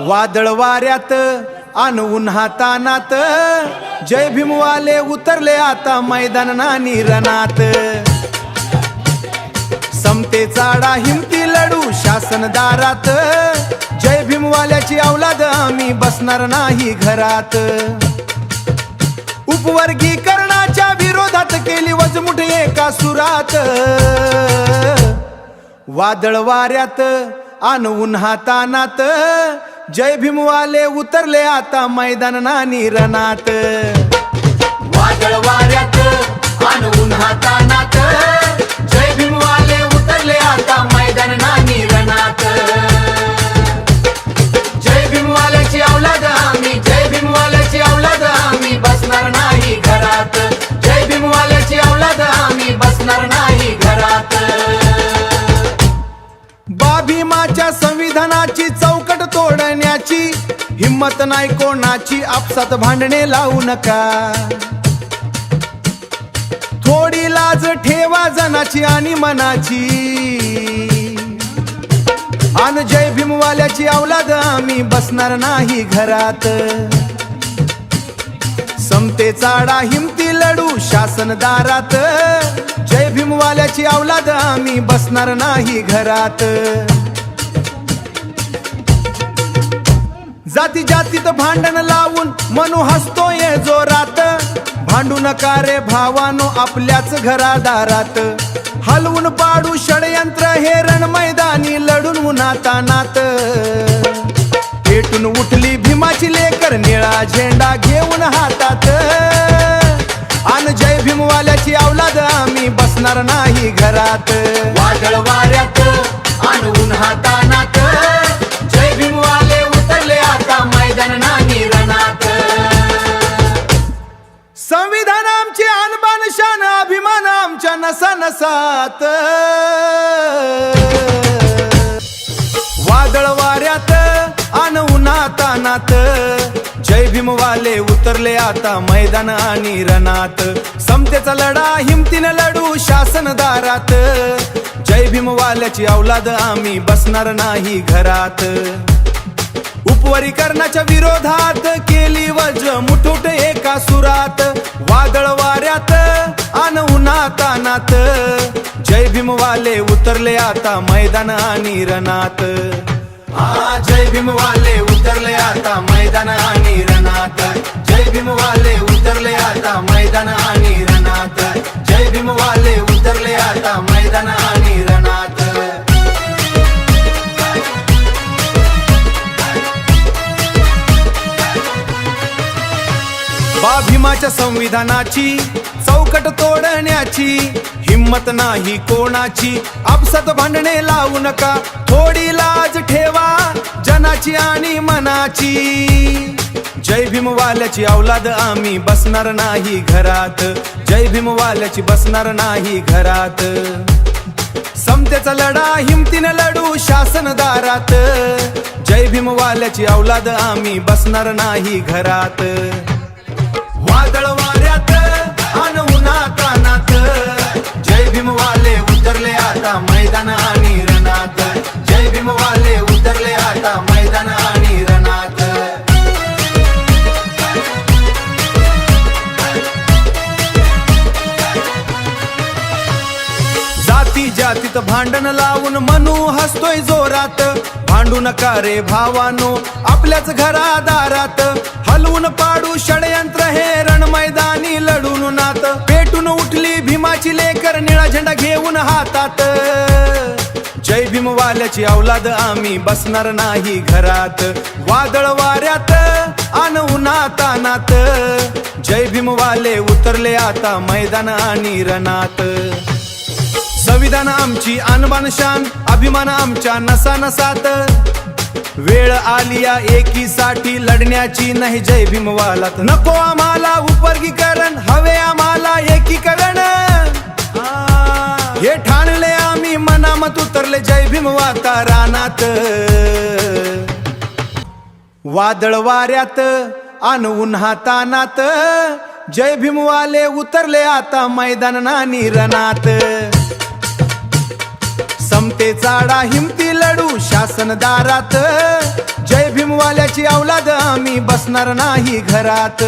वादळ वाऱ्यात अन उन्हातानात जय भीमवाले उतरले आता मैदानानी रणात। समतेचा डा हिमती लढू शासन दारात, जय भीमवाल्याची औलाद आम्ही बसणार नाही घरात। उपवर्गीकरणाच्या विरोधात केली वजमुठ एका सुरात। वादळ वाऱ्यात अन उन्हातानात जय भीमवाले उतरले आता मैदानानी रणात। वादळ वाऱ्यात अन उन्हातानात जय भीमवाले उतरले आता मैदानानी रणात। जय भीमवाल्याची औलाद आम्ही, जय भीमवाल्याची औलाद आम्ही बसणार नाही घरात। जय भीमवाल्याची औलाद आम्ही बसणार नाही घरात। भीमाच्या संविधानाची चौकट तोडण्याची हिम्मत नाही कोणाची, आपसात भांडणे लावू नका। थोडी लाज ठेवा जनाची आणि मनाची, अन जय भीमवाल्याची औलाद आम्ही बसणार नाही घरात। समतेचा डा हिमती लढू शासन दारात, जय भीमवाल्याची औलाद आम्ही बसणार नाही घरात। जाती जातीत भांडण लावून मनू हसतोय जोरात, भांडू नका रे भावानो आपल्याच घरादारात। हलवून पाडू षडयंत्र हे रण मैदानी लढून उन्हातानात। पेटून उठली भीमाची लेकर निळा झेंडा घेऊन हातात, अन जय भीमवाल्याची औलाद आम्ही बसणार नाही घरात। वादळ वाऱ्यात अन उन्हातानात जय भीमवाले उतरले आता मैदानानी रणात। संविधान आमचे अनबान शान, अभिमान आमच्या नसा नसात। वादळ वाऱ्यात अन उन्हातानात जय भीमवाले उतरले आता मैदानानी रणात। समतेचा लढा हिमतीने लढू शासन दारात, जय भीमवाल्याची औलाद आम्ही बसणार नाही घरात। उपवर्गीकरणाच्या विरोधात केली वजमुठ एका सुरात। वादळ वाऱ्यात अन उन्हातानात जय भीमवाले उतरले आता मैदानानी रणात। जय भीमवाले उतरले आता मैदानानी रणात। जय भीमवाले उतरले आता मैदानानी रणात। जय भीमवाले उतरले आता मैदानानी रणात। भीमाच्या संविधानाची चौकट तोडण्याची हिम्मत नाही कोणाची, आपसात भांडणे लावू नका। थोडी लाज ठेवा जनाची आणि मनाची, जय भीमवाल्याची औलाद आम्ही बसणार नाही घरात। जय भीमवाल्याची बसणार नाही घरात। समतेचा लढा हिमतीने लढू शासन दारात, जय भीमवाल्याची औलाद आम्ही बसणार नाही घरात। वादळ वाऱ्यात अन उन्हातानात जय भीमवाले उतरले आता मैदानानी रणात। जय भीमवाले उतरले आता मैदानानी रणात। जाती जातीत भांडण लावून मनू हसतोय जोरात, भांडू नका रे भावानो आपल्याच घरादारात। हलवून पाडू षडयंत्र हे रण मैदानी लढून नात। पेटून उठली भीमाची लेकर निळा झेंडा घेऊन हातात, जय भीमवाल्याची औलाद आम्ही बसणार नाही घरात। वादळ वाऱ्यात अन उन्हातानात जय भीमवाले उतरले आता मैदानानी रणात। संविधान आमची अनबान शान, अभिमान आमच्या नसा नसात। वेळ आली या एकीसाठी लढण्याची नाही जय भीमवालात। नको आम्हाला उपवर्गीकरण, हवे आम्हाला एकीकरण। हे ठाणले आम्ही मनामत उतरले जय भीमवाता रानात। वादळ वाऱ्यात अन उन्हातानात जय भीमवाले उतरले आता मैदानानी रणात। समतेचा डा हिमती लढू शासन दारात, जय भीमवाले वाल्याची औलाद आम्ही बसणार नाही घरात.